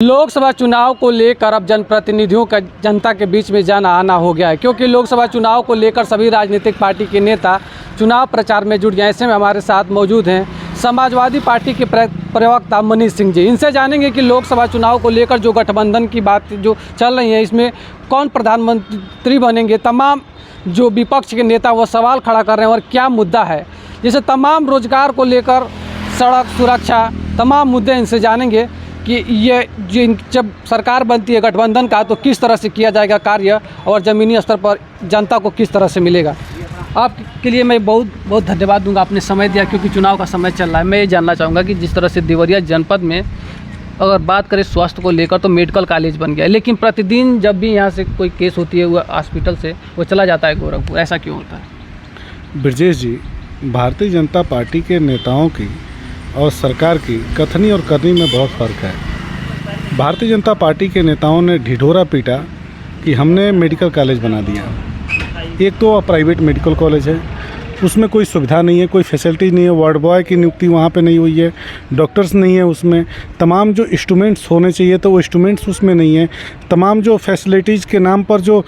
लोकसभा चुनाव को लेकर अब जनप्रतिनिधियों का जनता के बीच में जाना आना हो गया है, क्योंकि लोकसभा चुनाव को लेकर सभी राजनीतिक पार्टी के नेता चुनाव प्रचार में जुट गए। ऐसे में हमारे साथ मौजूद हैं समाजवादी पार्टी के प्रवक्ता मनीष सिंह जी। इनसे जानेंगे कि लोकसभा चुनाव को लेकर जो गठबंधन की बात जो चल रही है, इसमें कौन प्रधानमंत्री बनेंगे। तमाम जो विपक्ष के नेता वो सवाल खड़ा कर रहे हैं और क्या मुद्दा है, जैसे तमाम रोजगार को लेकर, सड़क सुरक्षा, तमाम मुद्दे इनसे जानेंगे कि ये जब सरकार बनती है गठबंधन का तो किस तरह से किया जाएगा कार्य और ज़मीनी स्तर पर जनता को किस तरह से मिलेगा। आपके लिए मैं बहुत बहुत धन्यवाद दूंगा, आपने समय दिया, क्योंकि चुनाव का समय चल रहा है। मैं ये जानना चाहूँगा कि जिस तरह से देवरिया जनपद में अगर बात करें स्वास्थ्य को लेकर तो मेडिकल कॉलेज बन गया है, लेकिन प्रतिदिन जब भी यहाँ से कोई केस होती है वो हॉस्पिटल से वो चला जाता है गोरखपुर, ऐसा क्यों होता है? ब्रजेश जी, भारतीय जनता पार्टी के नेताओं की और सरकार की कथनी और करनी में बहुत फ़र्क है। भारतीय जनता पार्टी के नेताओं ने ढिढोरा पीटा कि हमने मेडिकल कॉलेज बना दिया। एक तो प्राइवेट मेडिकल कॉलेज है, उसमें कोई सुविधा नहीं है, कोई फैसिलिटी नहीं है, वार्ड बॉय की नियुक्ति वहाँ पे नहीं हुई है, डॉक्टर्स नहीं है उसमें, तमाम जो इंस्ट्रूमेंट्स होने चाहिए तो वो इंस्ट्रूमेंट्स उसमें नहीं है, तमाम जो फैसिलिटीज़ के नाम पर जो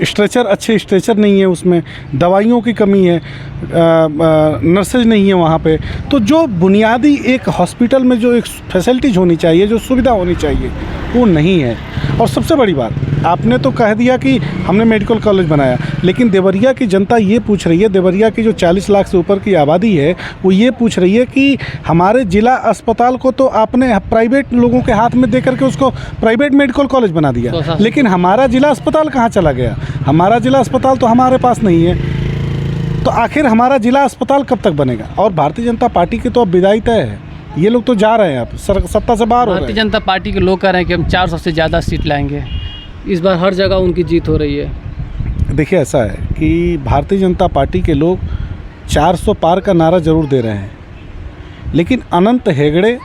स्ट्रेचर, अच्छे स्ट्रेचर नहीं है उसमें, दवाइयों की कमी है, नर्सेज नहीं है वहाँ पे। तो जो बुनियादी एक हॉस्पिटल में जो एक फैसिलिटीज़ होनी चाहिए, जो सुविधा होनी चाहिए, वो नहीं है। और सबसे बड़ी बात, आपने तो कह दिया कि हमने मेडिकल कॉलेज बनाया, लेकिन देवरिया की जनता ये पूछ रही है, देवरिया की जो 40 लाख से ऊपर की आबादी है वो ये पूछ रही है कि हमारे ज़िला अस्पताल को तो आपने प्राइवेट लोगों के हाथ में दे करके उसको प्राइवेट मेडिकल कॉलेज बना दिया, लेकिन हमारा ज़िला अस्पताल कहाँ चला गया? हमारा ज़िला अस्पताल तो हमारे पास नहीं है। तो आखिर हमारा ज़िला अस्पताल कब तक बनेगा? और भारतीय जनता पार्टी की तो अब विदाई तय है, ये लोग तो जा रहे हैं, अब सत्ता से बाहर हो रहे हैं। भारतीय जनता पार्टी के लोग कह रहे हैं कि हम 400 से ज़्यादा सीट लाएंगे, इस बार हर जगह उनकी जीत हो रही है। देखिए, ऐसा है कि भारतीय जनता पार्टी के लोग 400 पार का नारा जरूर दे रहे हैं, लेकिन अनंत हेगड़े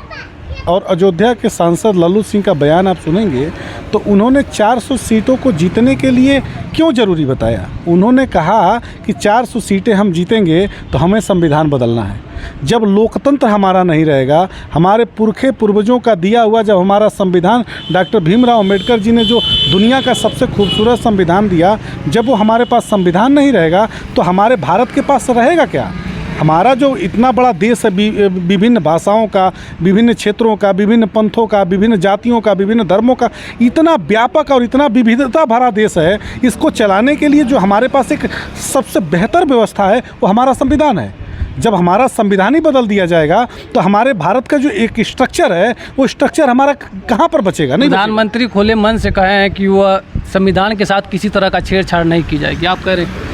और अयोध्या के सांसद लल्लू सिंह का बयान आप सुनेंगे तो उन्होंने 400 सीटों को जीतने के लिए क्यों ज़रूरी बताया। उन्होंने कहा कि 400 सीटें हम जीतेंगे तो हमें संविधान बदलना है। जब लोकतंत्र हमारा नहीं रहेगा, हमारे पुरखे पूर्वजों का दिया हुआ जब हमारा संविधान, डॉक्टर भीमराव अम्बेडकर जी ने जो दुनिया का सबसे खूबसूरत संविधान दिया, जब वो हमारे पास संविधान नहीं रहेगा तो हमारे भारत के पास रहेगा क्या? हमारा जो इतना बड़ा देश है, विभिन्न भाषाओं का, विभिन्न क्षेत्रों का, विभिन्न पंथों का, विभिन्न जातियों का, विभिन्न धर्मों का, इतना व्यापक और इतना विविधता भरा देश है, इसको चलाने के लिए जो हमारे पास एक सबसे बेहतर व्यवस्था है वो हमारा संविधान है। जब हमारा संविधान ही बदल दिया जाएगा तो हमारे भारत का जो एक स्ट्रक्चर है वो स्ट्रक्चर हमारा कहाँ पर बचेगा? नहीं, प्रधानमंत्री खुले मन से कहे हैं कि वह संविधान के साथ किसी तरह का छेड़छाड़ नहीं की जाएगी, आप कह रहे हैं?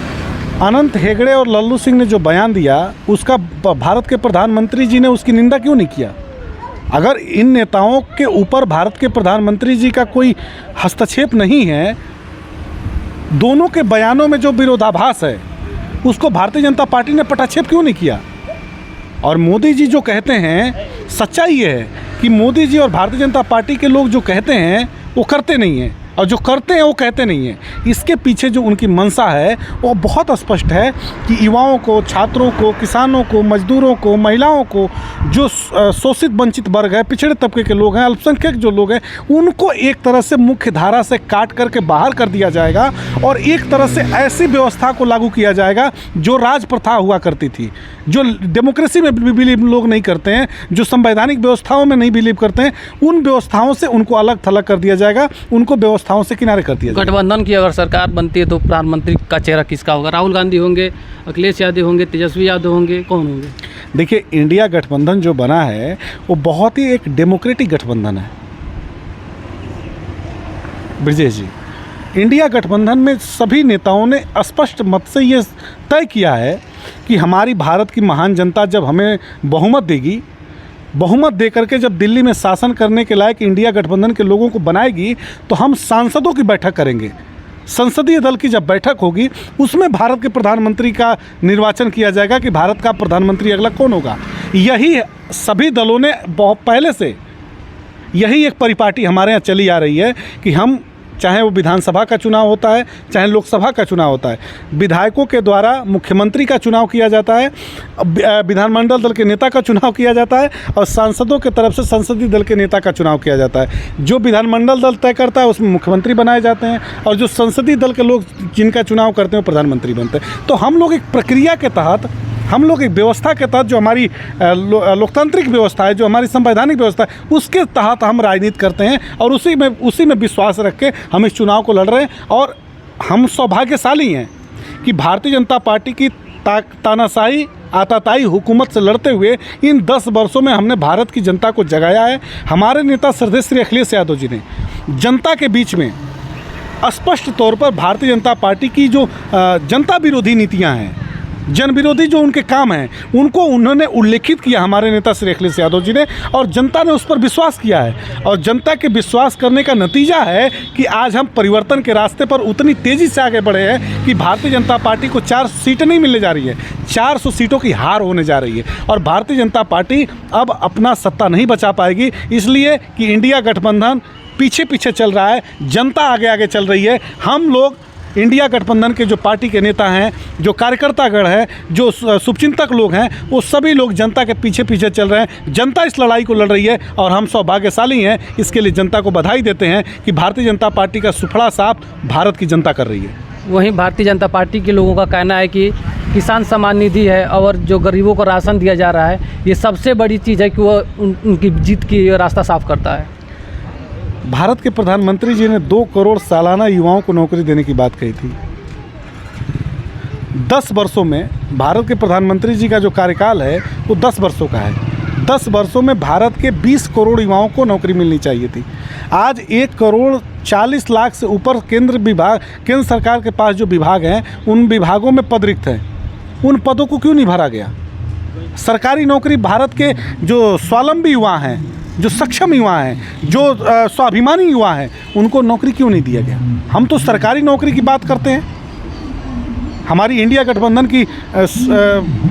अनंत हेगड़े और लल्लू सिंह ने जो बयान दिया उसका भारत के प्रधानमंत्री जी ने उसकी निंदा क्यों नहीं किया? अगर इन नेताओं के ऊपर भारत के प्रधानमंत्री जी का कोई हस्तक्षेप नहीं है, दोनों के बयानों में जो विरोधाभास है उसको भारतीय जनता पार्टी ने पटाक्षेप क्यों नहीं किया? और मोदी जी जो कहते हैं, सच्चाई ये है कि मोदी जी और भारतीय जनता पार्टी के लोग जो कहते हैं वो करते नहीं हैं, और जो करते हैं वो कहते नहीं हैं। इसके पीछे जो उनकी मंशा है वो बहुत स्पष्ट है कि युवाओं को, छात्रों को, किसानों को, मजदूरों को, महिलाओं को, जो शोषित वंचित वर्ग है, पिछड़े तबके के लोग हैं, अल्पसंख्यक जो लोग हैं, उनको एक तरह से मुख्य धारा से काट करके बाहर कर दिया जाएगा और एक तरह से ऐसी व्यवस्था को लागू किया जाएगा जो राज प्रथा हुआ करती थी, जो डेमोक्रेसी में बिलीव लोग नहीं करते हैं, जो संवैधानिक व्यवस्थाओं में नहीं बिलीव करते हैं, उन व्यवस्थाओं से उनको अलग थलग कर दिया जाएगा, उनको व्यवस्थाओं से किनारे कर दिया जाएगा। गठबंधन की अगर सरकार बनती है तो प्रधानमंत्री का चेहरा किसका होगा? राहुल गांधी होंगे, अखिलेश यादव होंगे, तेजस्वी यादव होंगे, कौन होंगे? देखिए, इंडिया गठबंधन जो बना है वो बहुत ही एक डेमोक्रेटिक गठबंधन है ब्रजेश जी। इंडिया गठबंधन में सभी नेताओं ने स्पष्ट मत से ये तय किया है कि हमारी भारत की महान जनता जब हमें बहुमत देगी, बहुमत दे करके जब दिल्ली में शासन करने के लायक इंडिया गठबंधन के लोगों को बनाएगी तो हम सांसदों की बैठक करेंगे। संसदीय दल की जब बैठक होगी उसमें भारत के प्रधानमंत्री का निर्वाचन किया जाएगा कि भारत का प्रधानमंत्री अगला कौन होगा। यही सभी दलों ने बहुत पहले से, यही एक परिपाटी हमारे यहाँ चली आ रही है कि हम चाहे वो विधानसभा का चुनाव होता है, चाहे लोकसभा का चुनाव होता है। विधायकों के द्वारा मुख्यमंत्री का चुनाव किया जाता है, विधानमंडल दल के नेता का चुनाव किया जाता है और सांसदों के तरफ से संसदीय दल के नेता का चुनाव किया जाता है। जो विधानमंडल दल तय करता है उसमें मुख्यमंत्री बनाए जाते हैं और जो संसदीय दल के लोग जिनका चुनाव करते हैं वो प्रधानमंत्री बनते हैं। तो हम लोग एक प्रक्रिया के तहत, हम लोग एक व्यवस्था के तहत, जो हमारी लोकतांत्रिक व्यवस्था है, जो हमारी संवैधानिक व्यवस्था है, उसके तहत हम राजनीति करते हैं और उसी में विश्वास रख के हम इस चुनाव को लड़ रहे हैं। और हम सौभाग्यशाली हैं कि भारतीय जनता पार्टी की तानाशाही आताताई हुकूमत से लड़ते हुए इन 10 वर्षों में हमने भारत की जनता को जगाया है। हमारे नेता श्रद्धेय श्री अखिलेश यादव जी ने जनता के बीच में स्पष्ट तौर पर भारतीय जनता पार्टी की जो जनता विरोधी नीतियां हैं, जन विरोधी जो उनके काम हैं, उनको उन्होंने उल्लेखित किया हमारे नेता श्री अखिलेश यादव जी ने, और जनता ने उस पर विश्वास किया है। और जनता के विश्वास करने का नतीजा है कि आज हम परिवर्तन के रास्ते पर उतनी तेज़ी से आगे बढ़े हैं कि भारतीय जनता पार्टी को 4 सीटें नहीं मिलने जा रही है, 400 सीटों की हार होने जा रही है। और भारतीय जनता पार्टी अब अपना सत्ता नहीं बचा पाएगी, इसलिए कि इंडिया गठबंधन पीछे पीछे चल रहा है, जनता आगे आगे चल रही है। हम लोग इंडिया गठबंधन के जो पार्टी के नेता हैं, जो कार्यकर्तागण हैं, जो शुभचिंतक लोग हैं, वो सभी लोग जनता के पीछे पीछे चल रहे हैं। जनता इस लड़ाई को लड़ रही है और हम सौभाग्यशाली हैं। इसके लिए जनता को बधाई देते हैं कि भारतीय जनता पार्टी का सुफड़ा साफ भारत की जनता कर रही है। वहीं भारतीय जनता पार्टी के लोगों का कहना है कि किसान सम्मान निधि है और जो गरीबों को राशन दिया जा रहा है, ये सबसे बड़ी चीज़ है कि वो उनकी जीत की रास्ता साफ करता है। भारत के प्रधानमंत्री जी ने 2 करोड़ सालाना युवाओं को नौकरी देने की बात कही थी। 10 वर्षों में भारत के प्रधानमंत्री जी का जो कार्यकाल है वो 10 वर्षों का है। 10 वर्षों में भारत के 20 करोड़ युवाओं को नौकरी मिलनी चाहिए थी। आज 1 करोड़ 40 लाख से ऊपर केंद्र सरकार के पास जो विभाग हैं, उन विभागों में पद रिक्त हैं। उन पदों को क्यों नहीं भरा गया? सरकारी नौकरी भारत के जो स्वावलंबी युवा हैं, जो सक्षम युवा हैं, जो स्वाभिमानी युवा हैं, उनको नौकरी क्यों नहीं दिया गया? हम तो सरकारी नौकरी की बात करते हैं। हमारी इंडिया गठबंधन की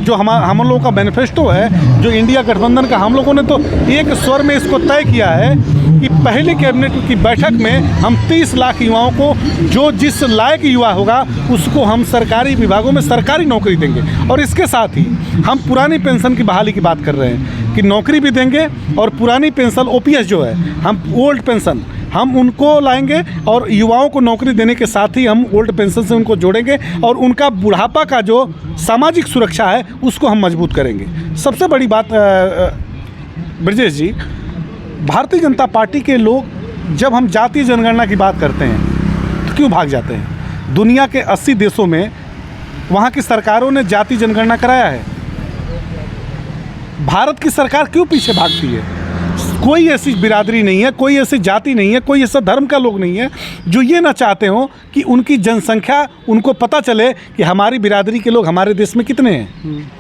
जो हम लोगों का मैनिफेस्टो है, जो इंडिया गठबंधन का, हम लोगों ने तो एक स्वर में इसको तय किया है कि पहले कैबिनेट की बैठक में हम 30 लाख युवाओं को, जो जिस लायक युवा होगा उसको हम सरकारी विभागों में सरकारी नौकरी देंगे। और इसके साथ ही हम पुरानी पेंशन की बहाली की बात कर रहे हैं कि नौकरी भी देंगे और पुरानी पेंशन ओपीएस जो है, हम ओल्ड पेंशन हम उनको लाएंगे और युवाओं को नौकरी देने के साथ ही हम ओल्ड पेंशन से उनको जोड़ेंगे और उनका बुढ़ापा का जो सामाजिक सुरक्षा है उसको हम मजबूत करेंगे। सबसे बड़ी बात ब्रजेश जी, भारतीय जनता पार्टी के लोग जब हम जातीय जनगणना की बात करते हैं तो क्यों भाग जाते हैं? दुनिया के 80 देशों में वहाँ की सरकारों ने जातीय जनगणना कराया है। भारत की सरकार क्यों पीछे भागती है? कोई ऐसी बिरादरी नहीं है, कोई ऐसी जाति नहीं है, कोई ऐसा धर्म का लोग नहीं है जो ये ना चाहते हो कि उनकी जनसंख्या, उनको पता चले कि हमारी बिरादरी के लोग हमारे देश में कितने हैं।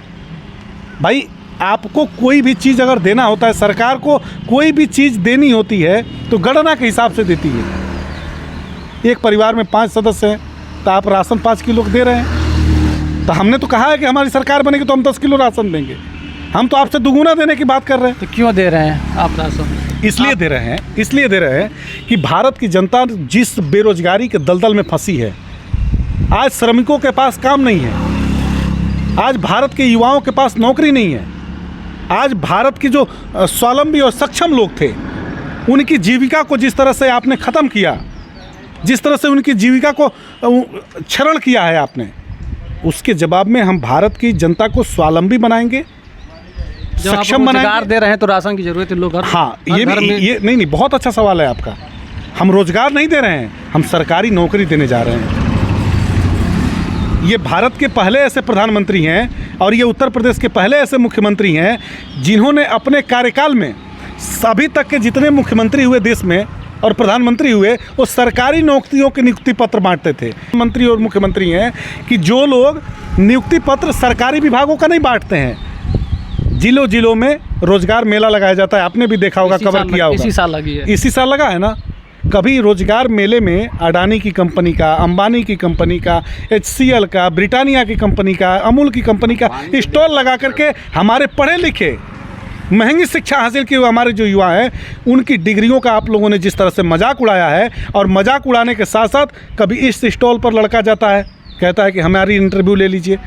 भाई, आपको कोई भी चीज़ अगर देना होता है, सरकार को कोई भी चीज़ देनी होती है तो गणना के हिसाब से देती है। एक परिवार में 5 सदस्य हैं तो आप राशन 5 किलो दे रहे हैं, तो हमने तो कहा है कि हमारी सरकार बनेगी तो हम 10 किलो राशन देंगे। हम तो आपसे दुगुना देने की बात कर रहे हैं। तो क्यों दे रहे हैं आप राशन? इसलिए दे रहे हैं कि भारत की जनता जिस बेरोजगारी के दलदल में फंसी है, आज श्रमिकों के पास काम नहीं है, आज भारत के युवाओं के पास नौकरी नहीं है, आज भारत के जो स्वावलंबी और सक्षम लोग थे, उनकी जीविका को जिस तरह से आपने ख़त्म किया, जिस तरह से उनकी जीविका को क्षरण किया है आपने, उसके जवाब में हम भारत की जनता को स्वावलंबी बनाएंगे, सक्षम बनाएंगे। रोजगार दे रहे हैं तो राशन की जरूरत है लोग। हाँ, ये नहीं, बहुत अच्छा सवाल है आपका। हम रोजगार नहीं दे रहे हैं, हम सरकारी नौकरी देने जा रहे हैं। ये भारत के पहले ऐसे प्रधानमंत्री हैं और ये उत्तर प्रदेश के पहले ऐसे मुख्यमंत्री हैं जिन्होंने अपने कार्यकाल में, अभी तक के जितने मुख्यमंत्री हुए देश में और प्रधानमंत्री हुए, वो सरकारी नौकरियों के नियुक्ति पत्र बांटते थे। मंत्री और मुख्यमंत्री हैं कि जो लोग नियुक्ति पत्र सरकारी विभागों का नहीं बांटते हैं, जिलों जिलों में रोजगार मेला लगाया जाता है। आपने भी देखा होगा, कवर किया होगा। इसी साल लगा है ना। कभी रोजगार मेले में अडानी की कंपनी का, अंबानी की कंपनी का, HCL का, ब्रिटानिया की कंपनी का, अमूल की कंपनी का स्टॉल लगा करके हमारे पढ़े लिखे महंगी शिक्षा हासिल किए हुए हमारे जो युवा हैं, उनकी डिग्रियों का आप लोगों ने जिस तरह से मजाक उड़ाया है, और मजाक उड़ाने के साथ साथ कभी इस स्टॉल पर लड़का जाता है, कहता है कि हमारी इंटरव्यू ले लीजिए,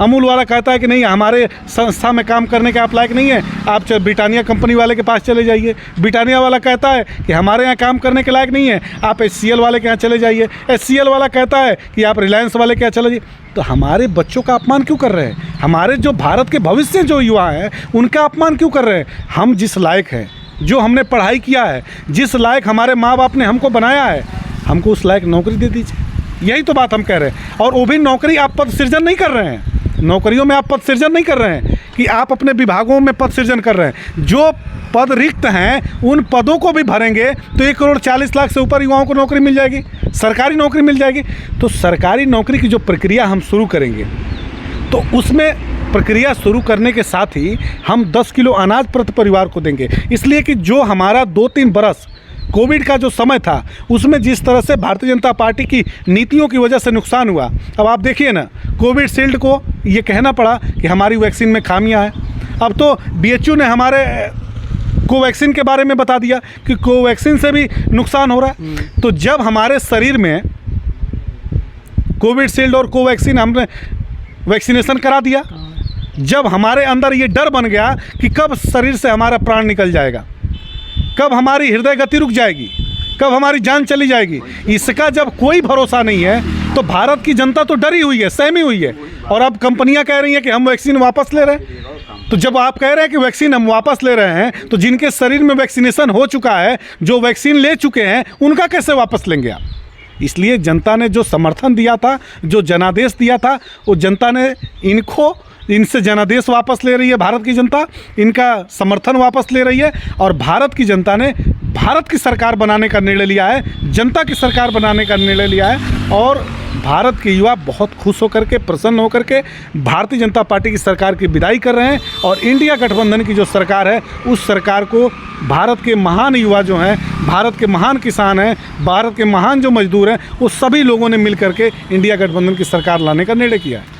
अमूल वाला कहता है कि नहीं हमारे संस्था में काम करने के आप लायक नहीं है, आप ब्रिटानिया कंपनी वाले के पास चले जाइए। ब्रिटानिया वाला कहता है कि हमारे यहाँ काम करने के लायक नहीं है, आप HCL वाले के यहाँ चले जाइए। HCL वाला कहता है कि आप रिलायंस वाले के यहाँ चले जाइए। तो हमारे बच्चों का अपमान क्यों कर रहे हैं? हमारे जो भारत के भविष्य जो युवा हैं उनका अपमान क्यों कर रहे हैं? हम जिस लायक हैं, जो हमने पढ़ाई किया है, जिस लायक हमारे माँ बाप ने हमको बनाया है, हमको उस लायक नौकरी दे दीजिए। यही तो बात हम कह रहे हैं। और वो भी नौकरी आप पद सृजन नहीं कर रहे हैं, नौकरियों में आप पद सृजन नहीं कर रहे हैं कि आप अपने विभागों में पद सृजन कर रहे हैं। जो पद रिक्त हैं उन पदों को भी भरेंगे तो 1,40,00,000 से ऊपर युवाओं को नौकरी मिल जाएगी, सरकारी नौकरी मिल जाएगी। तो सरकारी नौकरी की जो प्रक्रिया हम शुरू करेंगे, तो उसमें प्रक्रिया शुरू करने के साथ ही हम 10 किलो अनाज प्रति परिवार को देंगे। इसलिए कि जो हमारा 2-3 बरस कोविड का जो समय था, उसमें जिस तरह से भारतीय जनता पार्टी की नीतियों की वजह से नुकसान हुआ, अब आप देखिए ना, कोविशील्ड को ये कहना पड़ा कि हमारी वैक्सीन में खामियां हैं। अब तो BHU ने हमारे कोवैक्सीन के बारे में बता दिया कि कोवैक्सीन से भी नुकसान हो रहा है। तो जब हमारे शरीर में कोविशील्ड और कोवैक्सीन हमने वैक्सीनेशन करा दिया, जब हमारे अंदर ये डर बन गया कि कब शरीर से हमारा प्राण निकल जाएगा, कब हमारी हृदय गति रुक जाएगी, कब हमारी जान चली जाएगी, इसका जब कोई भरोसा नहीं है, तो भारत की जनता तो डरी हुई है, सहमी हुई है। और अब कंपनियां कह रही हैं कि हम वैक्सीन वापस ले रहे हैं। तो जब आप कह रहे हैं कि वैक्सीन हम वापस ले रहे हैं, तो जिनके शरीर में वैक्सीनेशन हो चुका है, जो वैक्सीन ले चुके हैं, उनका कैसे वापस लेंगे आप? इसलिए जनता ने जो समर्थन दिया था, जो जनादेश दिया था, वो जनता ने इनसे जनादेश वापस ले रही है। भारत की जनता इनका समर्थन वापस ले रही है, और भारत की जनता ने भारत की सरकार बनाने का निर्णय लिया है, जनता की सरकार बनाने का निर्णय लिया है। और भारत के युवा बहुत खुश होकर के, प्रसन्न होकर के भारतीय जनता पार्टी की सरकार की विदाई कर रहे हैं। और इंडिया गठबंधन की जो सरकार है, उस सरकार को भारत के महान युवा जो हैं, भारत के महान किसान हैं, भारत के महान जो मजदूर हैं, वो सभी लोगों ने मिल करके इंडिया गठबंधन की सरकार लाने का निर्णय किया है।